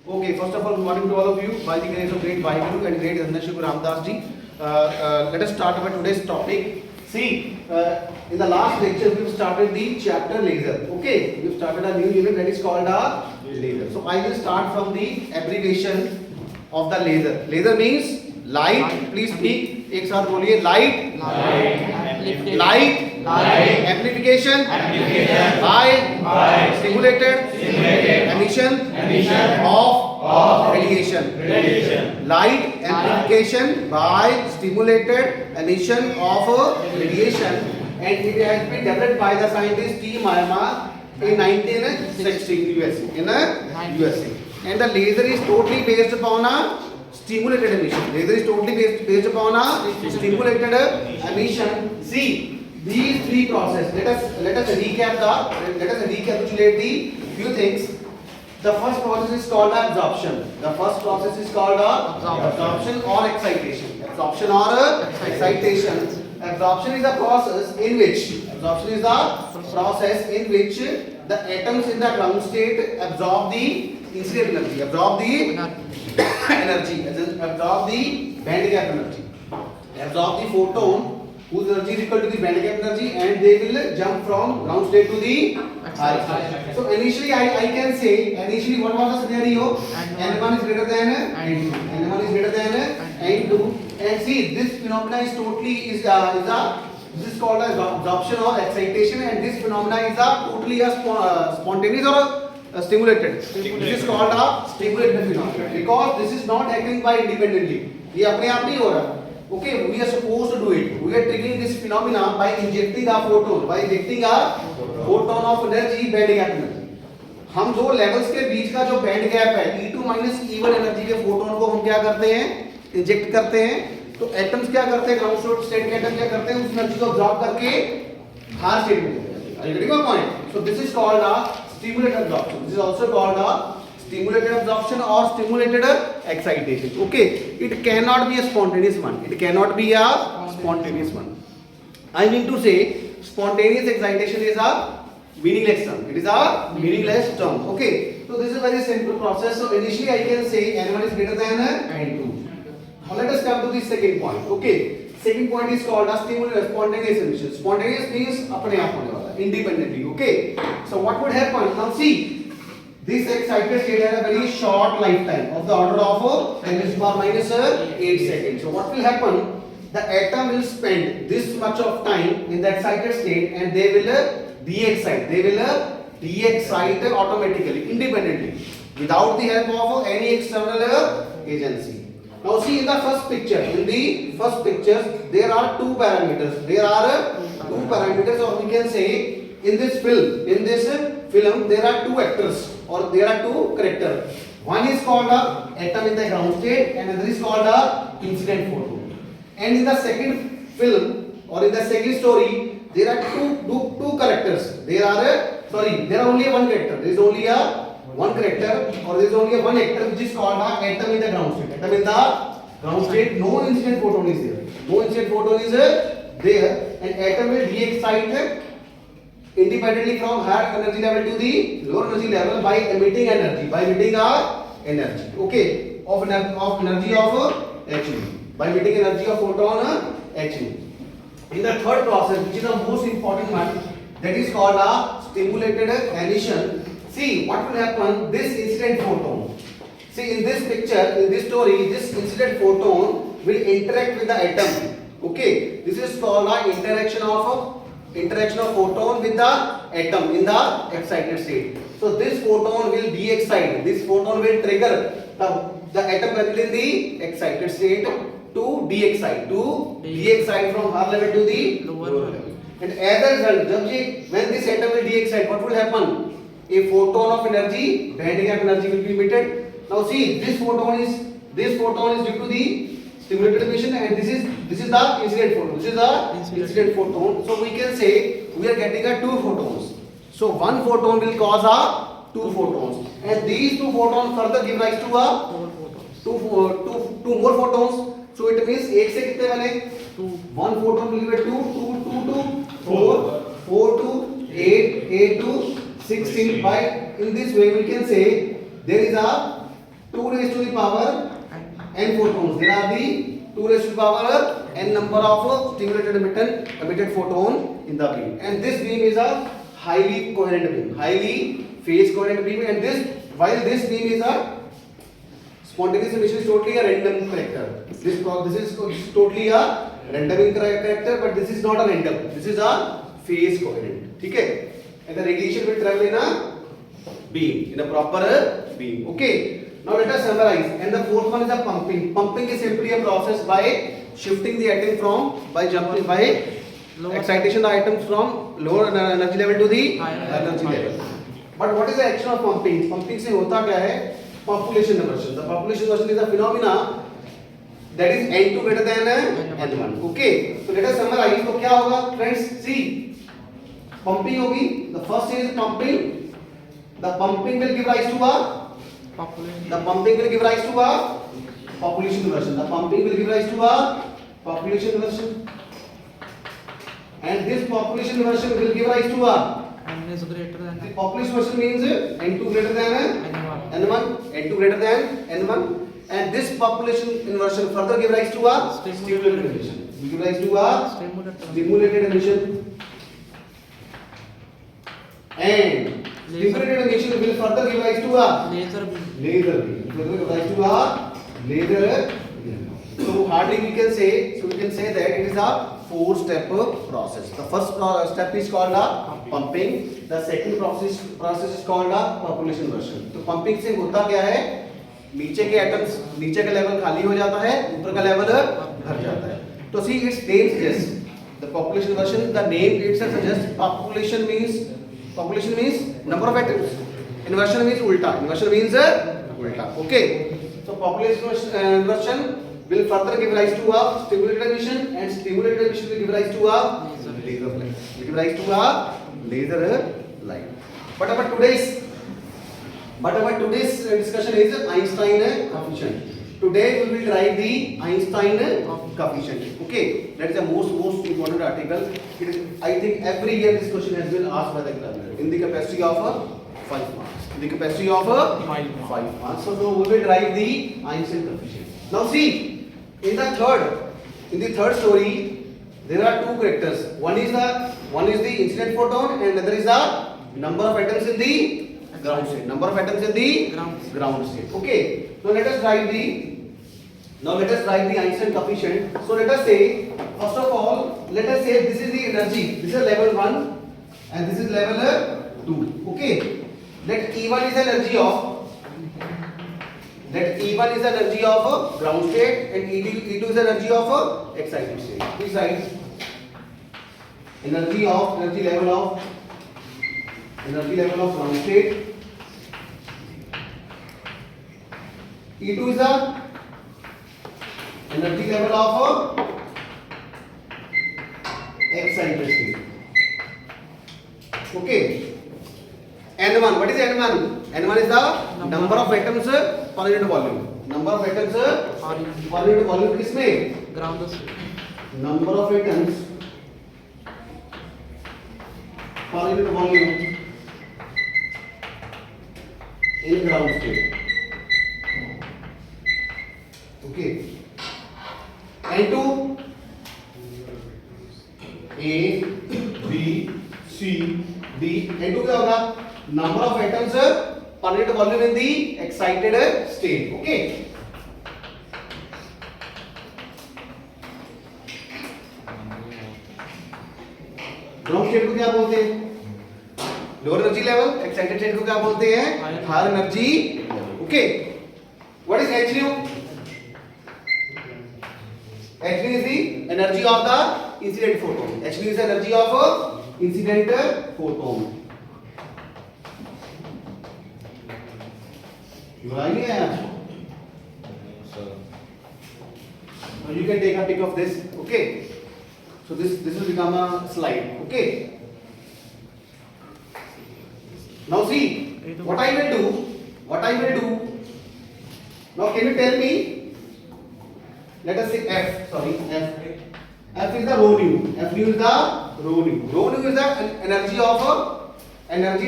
Okay, first of all, good morning to all of you. By the grace of great Vaheguru and great Dhanashukh Ramdas ji. Let us start our today's topic. See, in the last lecture we started the chapter laser. Okay, we started a new unit that is called a laser. So I will start from the abbreviation of the laser. Laser means light. Please speak. एक साथ बोलिए light. Light. Amplification. By stimulated emission of radiation. Light amplification by stimulated emission of radiation, and it has been developed by the scientist T. Mayama in 1960 USA. And the laser is totally based upon a stimulated emission. Laser is totally based upon a stimulated emission. See these three processes. Let us recapitulate the few things. The first process is called absorption. The first process is called absorption or excitation. Absorption or excitation. Absorption is the process in which the atoms in the ground state absorb the incident energy, absorb the band gap energy, absorb the photon whose energy is equal to the band gap energy, and they will jump from ground state to the high state. So initially I can say, what was the scenario? N1 is greater than N2. N1 is greater than N2. And see, this phenomena is totally this is called as absorption or excitation, and this phenomena is totally spontaneous or stimulated. This is called a stimulated phenomenon because this is not acting by independently. ये अपने आप नहीं हो रहा. Okay, we are supposed to do it. We are triggering this phenomena by injecting a photon of energy, band gap energy. हम दो levels के बीच का जो बैंड गैप है E2 माइनस E1 एनर्जी के फोटोन को हम क्या करते हैं, इंजेक्ट करते हैं. तो एटम्स क्या करते हैं, ग्राउंड स्टेट के एटम क्या करते हैं, उस एनर्जी को अब्सॉर्ब करके हायर स्टेट में जाते हैं. Are you getting my point? So this is called a stimulated absorption. This is also called a stimulated absorption or stimulated excitation. Okay, it cannot be a spontaneous one. It cannot be a spontaneous one. I mean to say, spontaneous excitation is a meaningless term. It is a meaningless term. Okay, so this is a very simple process. So initially I can say N1 is greater than N2. Now let us come to the second point. Okay, second point is called a spontaneous emission. Spontaneous means अपने आप होने वाला, independently. Okay, so what would happen? Now see, this excited state has a very short lifetime of the order of 10 to the power minus 8 seconds. So what will happen? The atom will spend this much of time in the excited state, and they will de-excite. They will de-excite automatically, independently, without the help of any external agency. Now see, in the first picture, there are two parameters. Or we can say, in this film, there are two actors, or there are two characters. One is called a atom in the ground state, and another is called a incident photon. And in the second film, or in the second story, there are two characters. There are only one character. There is only one character, or there is only one actor, which is called a atom in the ground state. Atom in the ground state, no incident photon is there. No incident photon is there, and atom will de-excite independently from higher energy level to the lower energy level by emitting energy, okay, of energy of Hν, by emitting energy of photon Hν. In the third process, which is the most important one, that is called a stimulated emission. See what will happen. This incident photon, see in this picture, in this story, this incident photon will interact with the atom. Okay, this is called a interaction of photon with the atom in the excited state. So this photon will de-excite. This photon will trigger the atom currently in the excited state to de-excite from higher level to the lower level. And as a result, when this atom will de-excite, what will happen? A photon of energy, band gap energy will be emitted. Now see, this photon is due to the stimulated emission, and this is the incident photon. This is the incident photon. So we can say we are getting two photons. So one photon will cause two photons, and these two photons further give rise to two more photons. So it means एक से कितने बने? One photon will give a 2, 4 to 8 to 16. By in this way we can say there is a 2 raised to the power n photons. There are the 2 raised to the power n number of stimulated emitted photon in the beam, and this beam is a highly coherent beam, highly phase coherent beam, and while this beam is a spontaneous emission is totally a random character. This is totally a random character, but this is not a random. This is a phase coherent. ठीक है? And the radiation will travel in a beam, in a proper beam. Okay. Now let us summarize. And the fourth one is a pumping. Pumping is simply a process by shifting the atom by excitation the atoms from lower energy level to the higher energy level. But what is the action of pumping? Pumping से होता क्या है? Population inversion. The population inversion is a phenomena that is n2 greater than n1. Okay. So let us summarize. तो क्या होगा? Friends, see. Pumping होगी. The first stage is pumping. The pumping will give rise to a population. The pumping will give rise to a population inversion. The pumping will give rise to a population inversion. And this population inversion will give rise to a n is greater than the population inversion means n2 greater than n1, n2 greater than n1, and this population inversion further give rise to a stimulated emission. Will give rise to a stimulated emission, and stimulated emission will further give rise to a laser beam. Laser beam. Further give rise to a laser beam. So hardly we can say. So we can say that it is a four-step process. The first step is called a pumping. The second process is called a population inversion. तो pumping से होता क्या है? नीचे के atoms, नीचे का level खाली हो जाता है, ऊपर का level भर जाता है. तो see its name suggests the population inversion. The name itself suggests population means number of atoms. Inversion means ulta. Inversion means ulta. Okay. So population inversion will further give rise to a stimulated emission, and stimulated emission will give rise to a laser light. Will give rise to a laser light. But our today's discussion is Einstein coefficient. Today we will derive the Einstein coefficient. Okay, that is the most important article. It is, I think every year this question has been asked by the examiner in the capacity of 5 marks. In the capacity of 5 marks. So we will derive the Einstein coefficient. Now see. In the third story, there are two characters. One is the incident photon, and another is the number of atoms in the ground state. Number of atoms in the ground state. Okay. Now let us write the Einstein coefficient. So let us say, first of all, let us say this is the energy. This is level 1, and this is level 2. Okay. That E1 is the energy of. That E1 is the energy of ground state, and E2 is the energy of excited state. Please write energy level of ground state. E2 is the energy level of excited state. Okay. N1. What is N1? N1 is the number of atoms per unit volume. Number of atoms per unit volume किसमें? Ground state. Number of atoms per unit volume in ground state. Okay. N2 A B C D. N2 क्या होगा? Number of atoms per unit volume in the excited state. Okay. Ground state को क्या बोलते हैं? Lower energy level. Excited state को क्या बोलते हैं? Higher energy level. Okay. What is h nu? h nu is the energy of the incident photon. h nu is the energy of incident photon. You are idea? Sir. Now you can take a pic of this. Okay. So this will become a slide. Okay. Now see what I will do. Now can you tell me? Let us say F. Sorry, F. F is the rho nu. F nu is the rho nu. Rho nu is the energy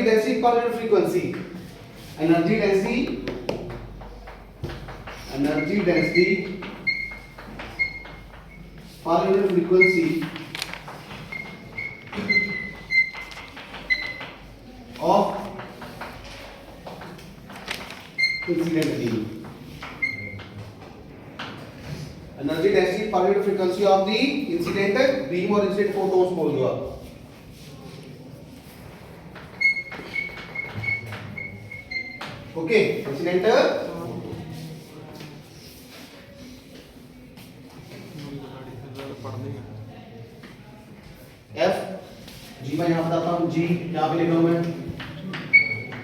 density per unit frequency. Energy density per unit frequency of incident beam. Energy density per unit frequency of the incident beam or incident photons बोल दो आप. Okay, incident F G मैं यहाँ बताता हूँ G यहाँ पे लिख रहा हूँ मैं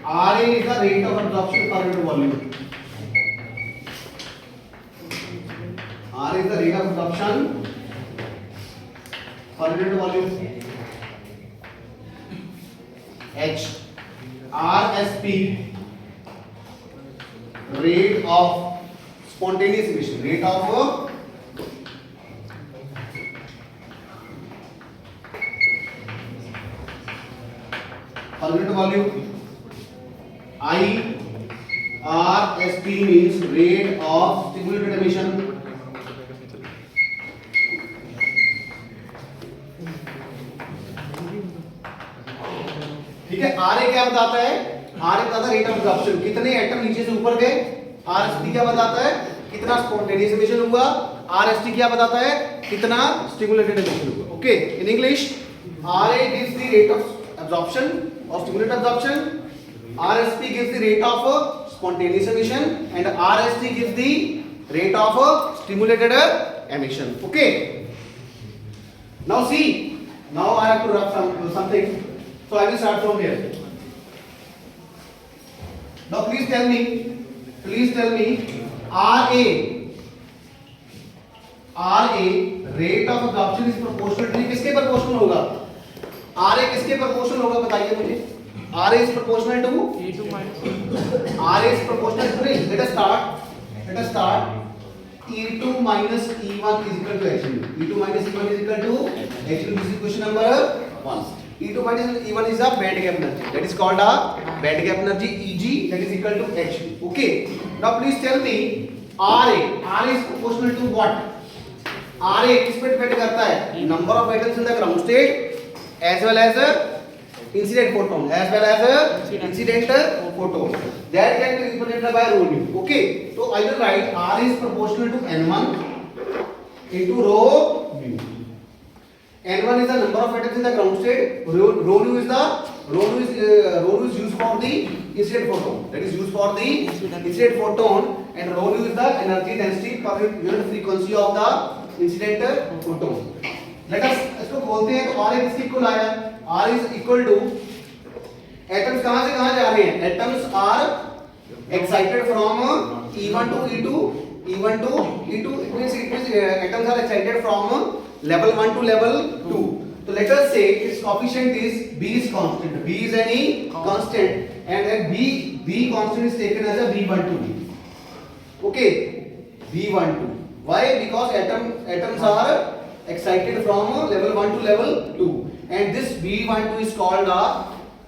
RA is the rate of absorption per unit volume. R is the rate of absorption per unit volume. H RSP rate of spontaneous emission. Rate of per unit volume. IRSP means rate of stimulated emission. ठीक है, RA क्या बताता है? RA बताता है rate of absorption, कितने atom नीचे से ऊपर गए. RSP क्या बताता है? कितना स्पॉन्टेनियस एमिशन हुआ. RST क्या बताता है? कितना स्टिमुलेटेड एमिशन हुआ. Okay, in English RA gives the rate of absorption or stimulated absorption. RSP gives the rate of spontaneous emission and RST gives the rate of stimulated emission. Okay. Now see. Now I have to wrap something. So I will start from here. Now please tell me. RA rate of absorption is proportional to किसके proportional होगा? RA किसके proportional होगा बताइए मुझे. RA is proportional to A2 minus RA is proportional to let us start E2 minus E1 is equal to H2. E2 minus E1 is equal to H2. This is question number 1. E2 minus E1 is a band gap energy. That is called a band gap energy Eg. That is equal to H2. Okay. Now please tell me RA is proportional to what? RA किस पे depend करता है? Number of atoms in the ground state as well as incident photon that can be represented by rho nu. Okay, so I will write R is proportional to n1 into rho nu. n1 is the number of atoms in the ground state. Rho nu is used for the incident photon. That is used for the incident photon, and rho nu is the energy density per unit frequency of the incident photon. Let us इसको बोलते हैं. तो R किसके equal आया? R is equal to atoms कहां से कहां जा रहे हैं? Atoms are excited from E1 to E2. It means atoms are excited from level 1 to level 2. So let us say its coefficient is B is constant. B is any constant, and B constant is taken as a B12. Okay, B12. Why? Because atoms are excited from level 1 to level 2, and this B12 is called a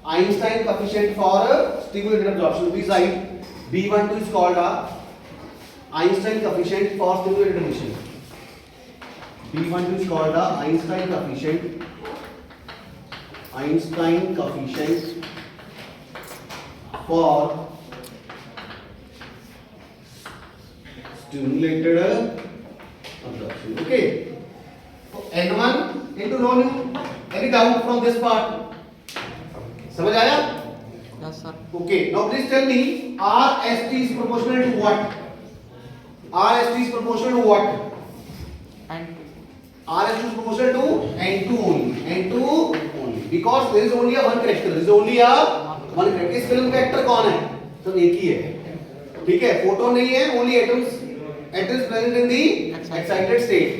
Einstein coefficient for stimulated absorption. Beside B12 is called a Einstein coefficient for stimulated emission. B12 is called a Einstein coefficient for stimulated absorption. Okay. N1 into rho nu. Any doubt from this part? समझ आया? yes sir. Okay. Now please tell me RST is proportional to what? RST is proportional to what? And RST is proportional to N2 only. N2 only. Because there is only a one character. There is only a one character. इस film का actor कौन है? सब एक ही है. ठीक है? Photo नहीं है. Only atoms present in the excited state.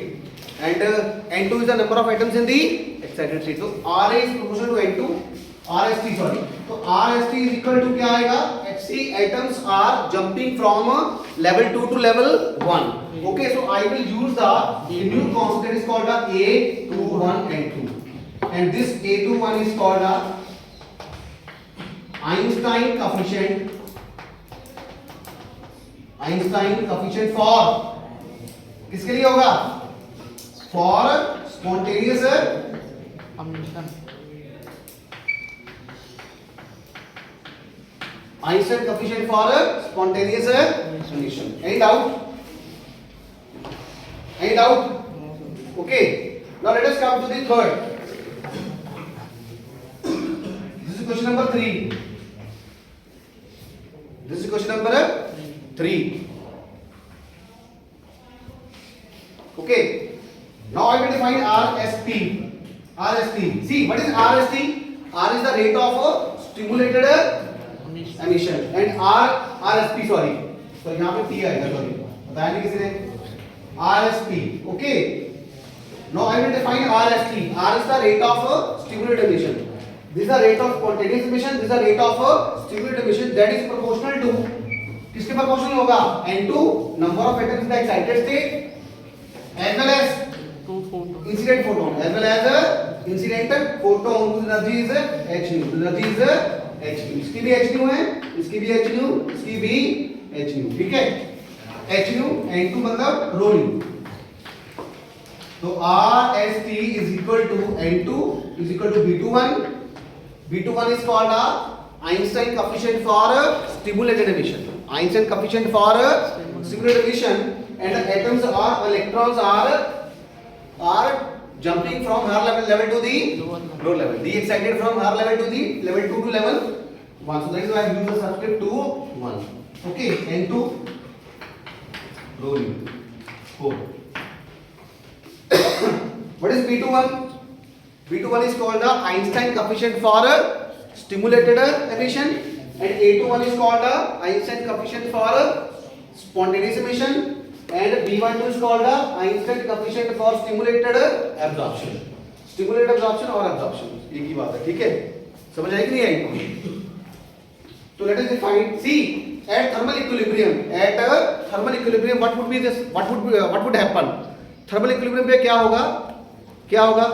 And N2 is the number of atoms in the excited state. So RA is proportional to N2. RST sorry. So RST is equal to क्या आएगा? HC atoms are jumping from level 2 to level 1. Okay, so I will use the new constant is called the A21 N2, and this A21 is called the Einstein coefficient Einstein coefficient for, किसके लिए होगा? For spontaneous emission. Einstein coefficient for spontaneous emission. Any doubt? Any doubt? Okay. Now let us come to the third. This is question number 3. This is question number 3. Okay. Now I will define RST. RST. See, what is RST? R is the rate of stimulated emission and RSP, sorry. So यहाँ पे T आएगा, sorry. बताया नहीं किसी ने? RSP. Okay. Now I will define RST. R is the rate of stimulated emission. This is the rate of spontaneous emission. This is the rate of stimulated emission. That is proportional to, किसके proportional होगा? N2 number of atoms in the excited state as well as Two photon. incident photon as well as incident photon whose energy is h nu. Energy is h nu. इसकी भी h nu है, इसकी भी h nu, इसकी भी h nu. ठीक है? h nu n2 मतलब रो nu. तो RST is equal to n2 is equal to B21. B21 is called Einstein coefficient for stimulated emission. Einstein coefficient for stimulated emission, and the atoms or electrons are jumping from her level to the lower level. The excited from her level to the level 2 to level 1. So that is why I use the subscript 2 1. Okay, n2 rho nu 4. What is B21? B21 is called the Einstein coefficient for stimulated emission, and A21 is called the Einstein coefficient for spontaneous emission, and B12 is called the Einstein coefficient for stimulated absorption. Stimulated absorption और absorption एक ही बात है, ठीक है? समझ आई कि नहीं आई? तो let us define. See, at thermal equilibrium, what would be this? What would happen? Thermal equilibrium पे क्या होगा? क्या होगा?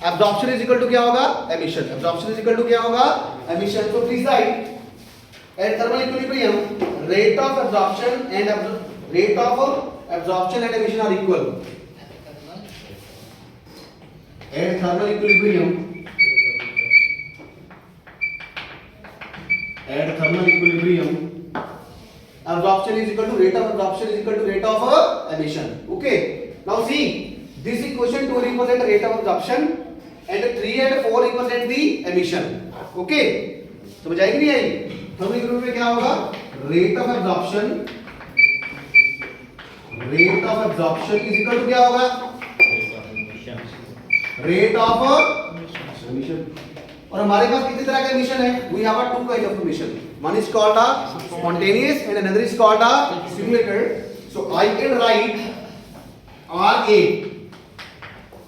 Absorption is equal to क्या होगा? Emission. Absorption is equal to क्या होगा? Emission. So please write at thermal equilibrium, rate of absorption and emission are equal. At thermal equilibrium, absorption is equal to rate of absorption is equal to rate of emission. Okay. Now see, this equation 2 represent rate of absorption and 3 and 4 represent the emission. Okay. समझ आएगी नहीं आई? Thermal equilibrium में क्या होगा? Rate of absorption is equal to क्या होगा? Rate of emission. और हमारे पास कितने तरह का emission है? We have a two kind of emission. One is called a spontaneous and another is called a stimulated. So I can write RA.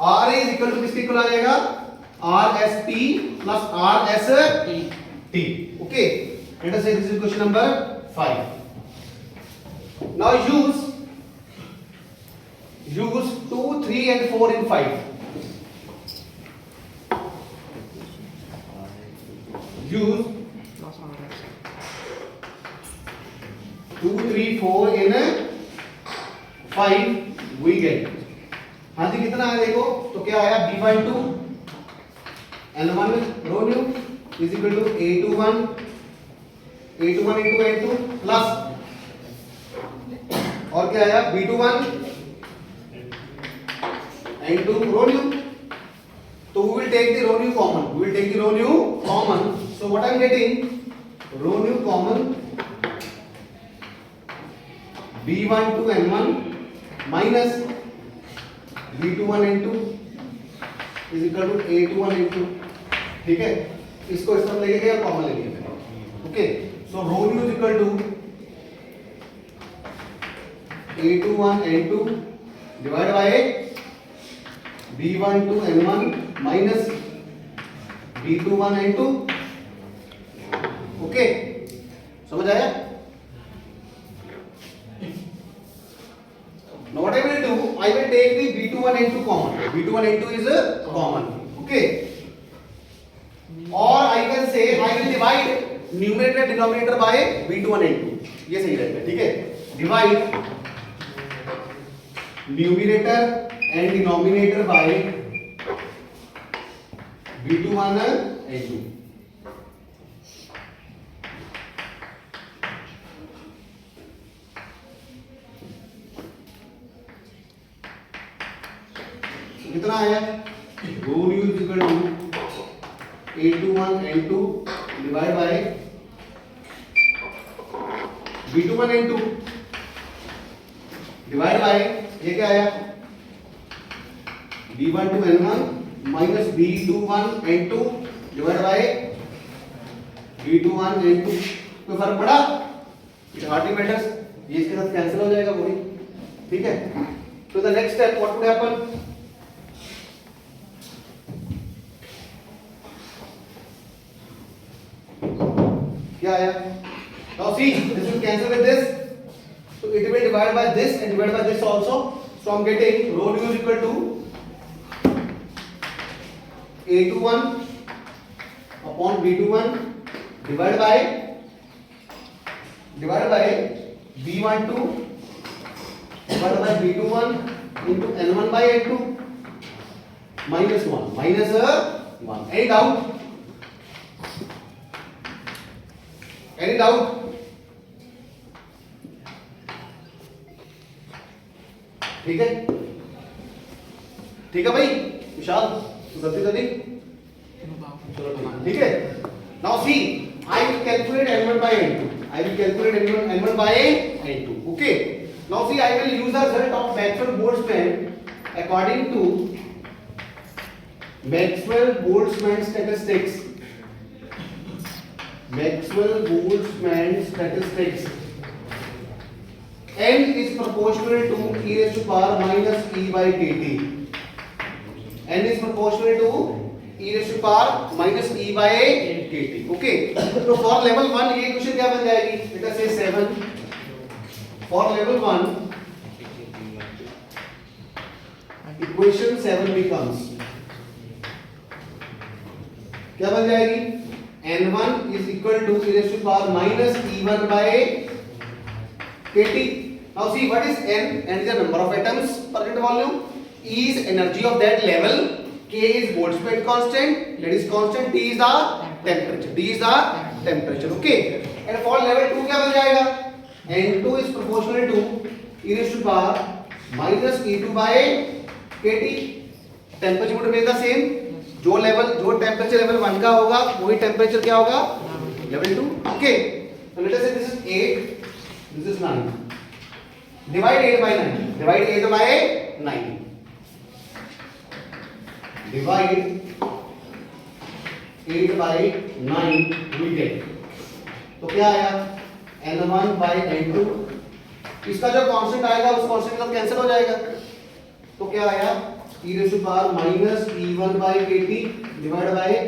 RA is equal to किसके equal आ जाएगा? RSP plus RST. Okay. Let us say this is question number 5. Now use 2, 3 and 4 in 5. Use 2, 3, 4 in 5 we get. हाँ जी कितना है देखो, तो क्या आया? B12 N1 rho nu is equal to A21 into N2 plus और क्या आया? B21 N2 rho nu. So we will take the rho nu common. So what I am getting? Rho nu common. B12 N1 minus B21 N2 is equal to A21 N2. ठीक है? इसको इस तरफ लेके गया, कॉमन ले लिया मैंने. Okay. So rho nu is equal to A21 N2 divided by B12 N1 minus B21 N2. Okay, समझ आया? Now what I will do, I will take the B21 N2 common. B21 N2 is a common. Okay. Or I can say I will divide numerator denominator by V2 N2, ये सही रहेगा, ठीक है। Divide numerator and denominator by V2 N2। कितना आया, rho new is equal to A21 N2 divide by V21 N2 divide by ये क्या आया, V12 N1 minus V21 N2 divide by V21 N2। कोई फर्क पड़ा? इट हार्डली मैटर्स, ये इसके साथ कैंसिल हो जाएगा पूरी, ठीक है। तो the next step what would happen, क्या आया, now see this will cancel with this, so it will divide by this and divide by this also, so I'm getting rho nu is equal to A21 upon B21 divided by B12 divided by B21 into N1 by N2 minus 1 any doubt? Any doubt? ठीक है, ठीक है भाई विशाल, तो गलती तो नहीं, ठीक है। Now see, I will calculate N1 by N2. I will calculate N1 by N2. Okay. Now see, I will use the result of Maxwell-Boltzmann according to Maxwell-Boltzmann statistics. Maxwell-Boltzmann statistics. N is proportional to e raised to power minus e by kt. N is proportional to e raised to power minus e by kt. Okay. तो for level 1 ये question क्या बन जाएगी? Let us say 7. For level 1, equation 7 becomes क्या बन जाएगी? N1 is equal to e raised to power minus E1 by kT. Now see, what is N? N is the number of atoms per unit volume. E is energy of that level. K is Boltzmann constant. That is constant. T is the temperature. D is the temperature. Okay. And for level 2 क्या बन जाएगा? N2 is proportional to e raised to power minus E2 by kT. Temperature would remain the same. जो temperature level 1 का होगा वही temperature क्या होगा level 2। Okay, so let us say this is 8, this is 9, divide 8 by 9, divide 8 by 9, divide 8 by 9 we get, तो क्या आया N1 by N2, इसका जो कांस्टेंट आएगा उस कांस्टेंट के साथ कैंसिल हो जाएगा, तो क्या आया e raised to power minus E1 by kT divided by e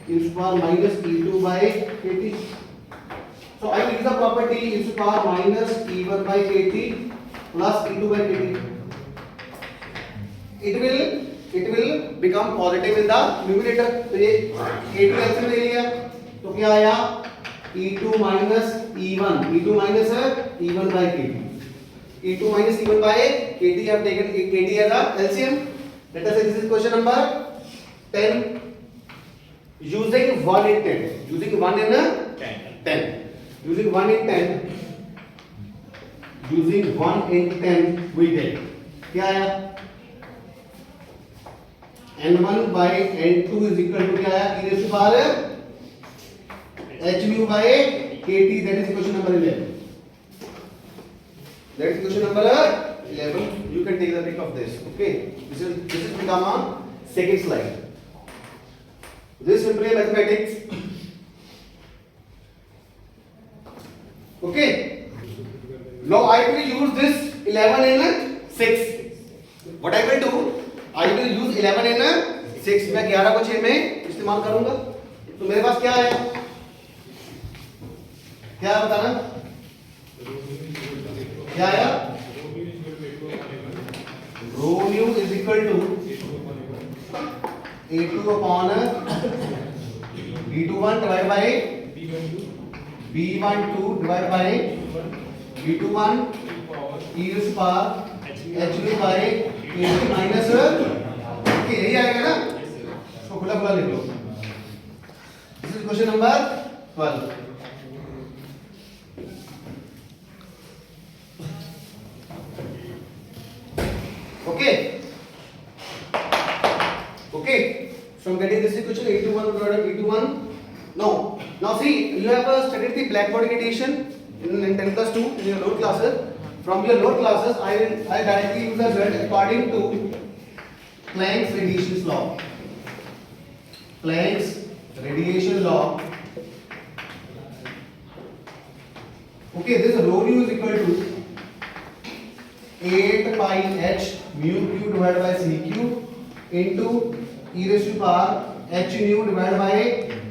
raised to power minus E2 by kT. So I will use the property e raised to power minus E1 by kT plus E2 by kT. It will become positive in the numerator. तो ये A2 cancel ले लिया, तो क्या आया E2 minus E1, E2 minus E1 by kT. E2 minus E1 by kT, I have taken kT as a LCM. Let us say this is question number 10. Using 1 in 10. Using 1 in 10. Using 1 in 10. Using 1 in 10 we get. क्या आया? N1 by N2 is equal to क्या आया? E raised to power h nu by kT. That is question number 11. That is question number 11. You can take the pick of this. Okay. This is become a second slide. This is simply mathematics. Okay. Now I will use this 11 in 6. What I will do? I will use 11 in 6. मैं 11 को 6 में इस्तेमाल करूंगा. तो मेरे पास क्या है? क्या बताना? क्या आया? Rho nu is equal to A2 upon B21 divided by B12 divided by B21 e raised to power h by kt minus okay यही आएगा ना, इसको खुला खुला लिख लो. This is question number 12. Okay. Okay. So I'm getting this equation A21 divided by B21. No. Now see, you have studied the blackboard radiation in 10 plus 2 in your lower classes. From your lower classes, I directly use the result according to Planck's radiation law. Planck's radiation law. Okay, this rho nu is equal to 8 pi h mu q divided by c q into e raised to power h nu divided by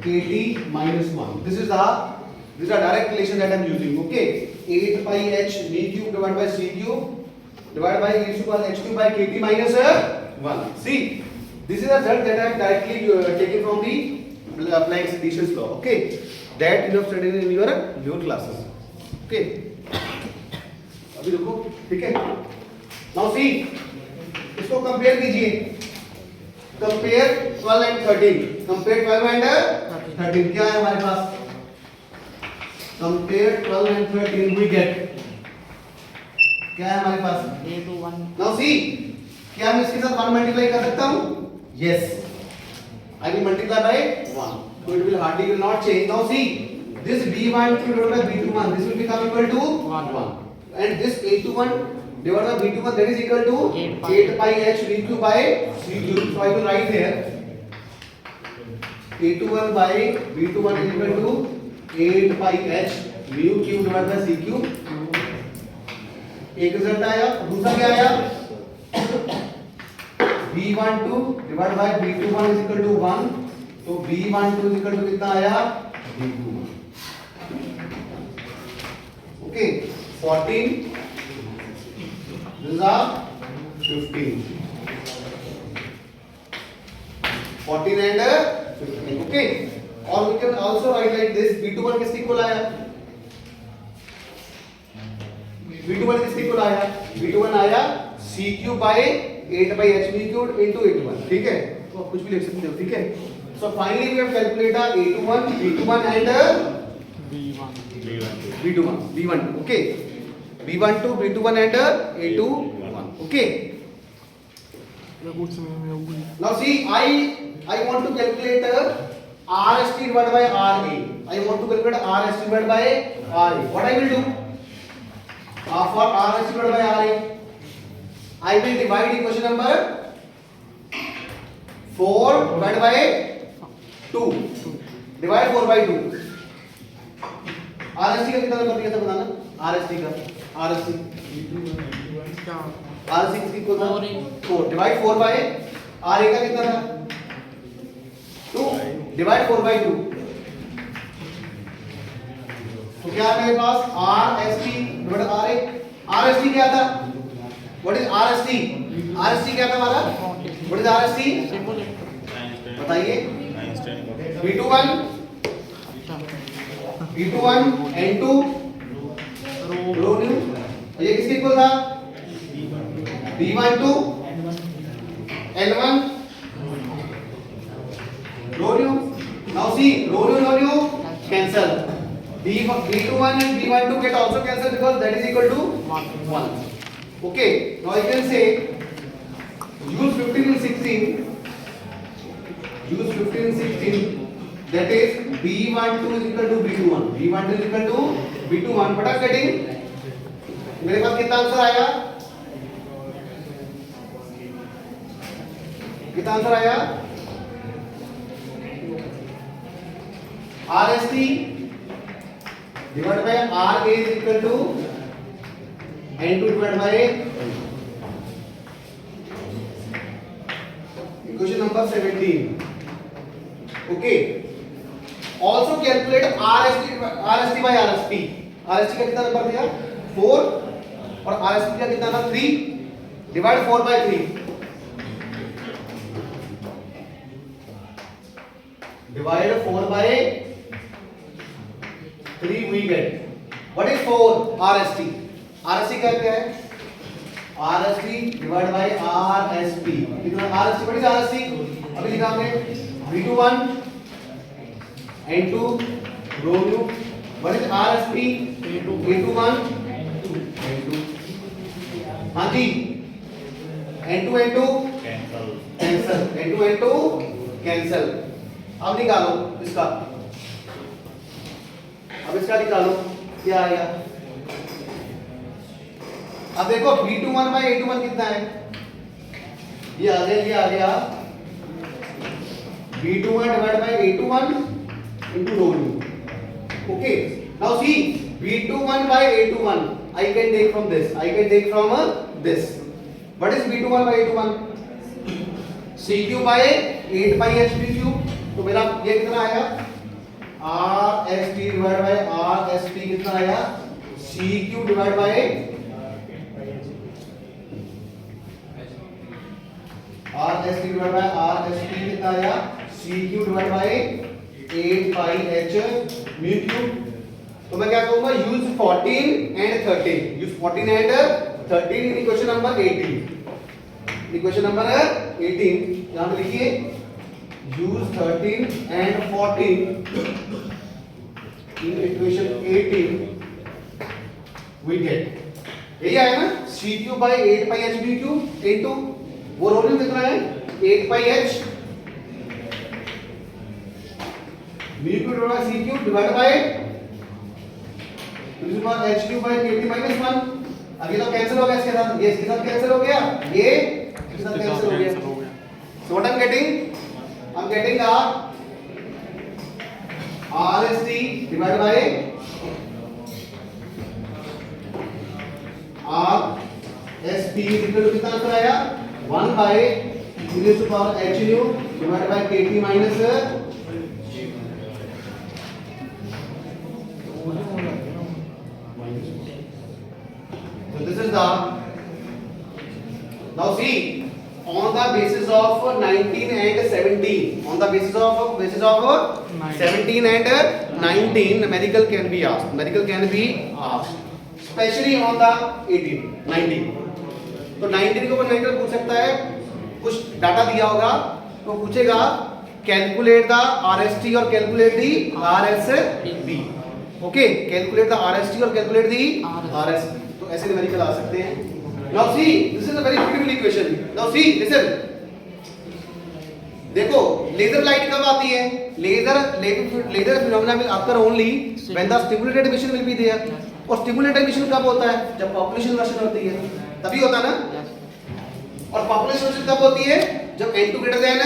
kt minus 1. This is a direct relation that I am using. Okay, 8 pi h mu q divided by c q divided by e raised to power h q by kt minus 1. See, this is a result that I have directly taken from the Planck's radiation law. Okay, that you have studied in your lower classes. Okay, अभी देखो, ठीक है. Now see, इसको compare कीजिए. Compare 12 and 13. Compare 12 and 13. क्या है हमारे पास? Compare 12 and 13 we get. क्या है हमारे पास? A21. Now see, क्या मैं इसके साथ 1 मल्टीप्लाई कर सकता हूँ? Yes. I will multiply by 1. So it will hardly will not change. Now see, this B12 divided by B21, this will become equal to 1. And this A21 divided by B21, that is equal to 8 pi h VQ by CQ. So I will write here A21 by B21 is equal to 8 pi h mu q divided by CQ. एक result आया. दूसरा क्या आया? B12 divided by B21 is equal to 1. तो B12 is equal to कितना आया? B21. Okay, 14. This is a 15. 14 and 15. Okay. Or we can also write like this. B21 किसके equal आया? B21 किसके इक्वल आया? B21 आया CQ by 8 by h v cubed into A21. ठीक है? तो आप कुछ भी लिख सकते हो. ठीक है? So finally we have calculated A21, B21 and B21. B1. Okay. B12, B21 and A21. Okay. Now see, I want to calculate RST divided by RA. I want to calculate RST divided by RA. What I will do? For RST divided by RA, I will divide equation number 4 divided by 2. Divide 4 by 2. RST का कितना number दिया था बताना? RST का RST किसकी equal था? 4. Divide 4 bye RA का कितना था? 2. Divide 4 by 2. तो क्या है मेरे पास? RST divide RA. RST क्या था? What is RST? RST क्या था हमारा? What is RST? बताइए. B21 N2 rho new. ये किसके इक्वल था? B12 N1 rho nu. Now see, rho nu cancel. B21 and B12 get also cancel because that is equal to 1. Okay, now I can say use 15 and 16. Use 15 and 16. That is B12 is equal to B21. B12 is equal to B21. What are getting? मेरे पास कितना answer आया? कितना answer आया? RST divided by RA is equal to N2 divided by equation number 17. Okay. Also calculate RST by RST. RST का कितना number दिया? 4 और RST का कितना था? 3. Divide 4 by 3. Divide 4 by 3 we get. What is 4? RST. RST क्या है? RST divided by RSP. कितना RST? What is RST? अभी लिखा हमने V21 N2 rho mu. What is RSP? A21 N2. हाँ जी N2 कैंसल N2 कैंसल. अब निकालो इसका. अब इसका निकालो क्या आएगा. अब देखो B21 by A21 कितना है. ये आ गया B21 divided by A21 into rho mu. Okay, now see B21 by A21 I can take from this. This. What is B21 by A21? CQ by 8 pi HPQ. तो मेरा ये कितना आएगा? RST divided by RSP कितना आया? CQ divided by RST divided by RSP कितना आया? CQ divided by 8 pi H mu Q. तो मैं क्या कहूँगा? Use 14 and 13. Use 14 and 13 in equation number 18. Equation number 18 यहाँ पे लिखिए. Use 13 and 14 in equation 18. We get यही आया ना? CQ by 8 pi H mu Q into वो रो में कितना है? 8 pi H mu Q divided by CQ divided by HQ by KT minus 1. अब ये तो कैंसिल हो गया इसके साथ. ये इसके साथ कैंसिल हो गया. ये इसके साथ कैंसिल हो गया. So what I'm getting? I'm getting a RST divided by RSP is equal to कितना आंसर आया? 1 by e raised to power h nu divided by KT minus so this is the. Now see, on the basis of 19 and 17, on the basis of 17 and 19, numerical can be asked, especially on the 19. तो 19 को numerical पूछ सकता है. कुछ data दिया होगा तो पूछेगा कैलकुलेट द RST और calculate the RSP. Okay, calculate the RST और कैलकुलेट दी RSP. तो ऐसे numerical आ सकते हैं. Now see, this is a very beautiful equation. Now see, listen. देखो, laser light कब आती है? Laser phenomena will occur only when the stimulated emission will be there. और stimulated emission कब होता है? जब population version होती है. तभी होता है ना? और population version कब होती है? जब N2 greater than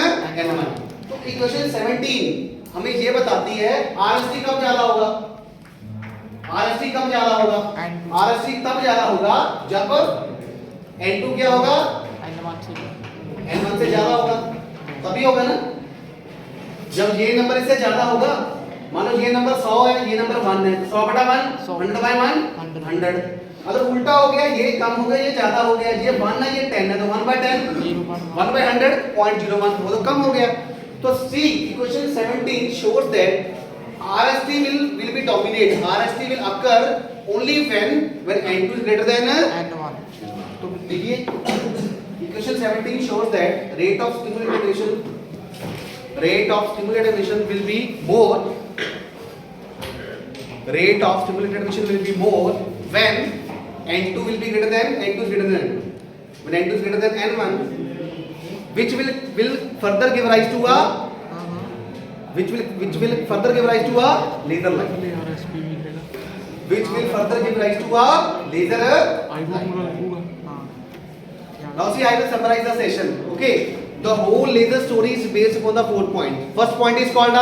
N1. तो equation 17 हमें ये बताती है RST कब ज्यादा होगा? RST कब ज्यादा होगा? RST तब ज्यादा होगा जब N2 क्या होगा? N1 से ज्यादा होगा. तभी होगा ना. जब ये नंबर इससे ज्यादा होगा, मान लो ये नंबर 100 है, ये नंबर 1 है, 100 बटा 1 100 by 1 100. अगर उल्टा हो गया, ये कम हो गया, ये ज्यादा हो गया, ये 1 है, ये 10 है, तो 1 by 10 1 by 100 0.01, वो तो कम हो गया. तो see, equation 17 shows that RST will be dominate. RST will occur only when N2 is greater than N1. तो देखिए equation 17 shows that rate of stimulated emission will be more when N2 will be greater than N1. When N2 is greater than N1, which will further give rise to a laser light. Which will further give rise to a laser light. Now see, I will summarize the session. Okay, the whole laser story is based upon the 4 points. First point is called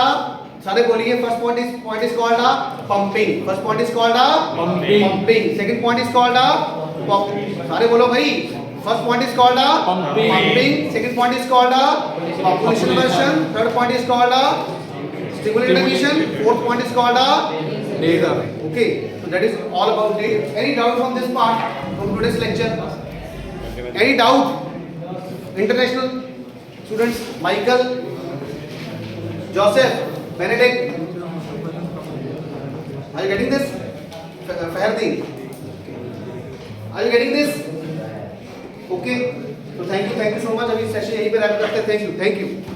सारे बोलिए. First point is called pumping. First point is called pumping. Second point is called सारे बोलो भाई. First point is called pumping. Second point is called population version. Third point is called stimulated emission. Fourth point is called laser. Okay, so that is all about it. Any doubt from this part from today's lecture? Any doubt? International students, Michael, Joseph, Benedict. Are you getting this? Fahardeen? Are you getting this? Okay. So thank you so much. अभी session यहीं पे rap करते हैं. Thank you.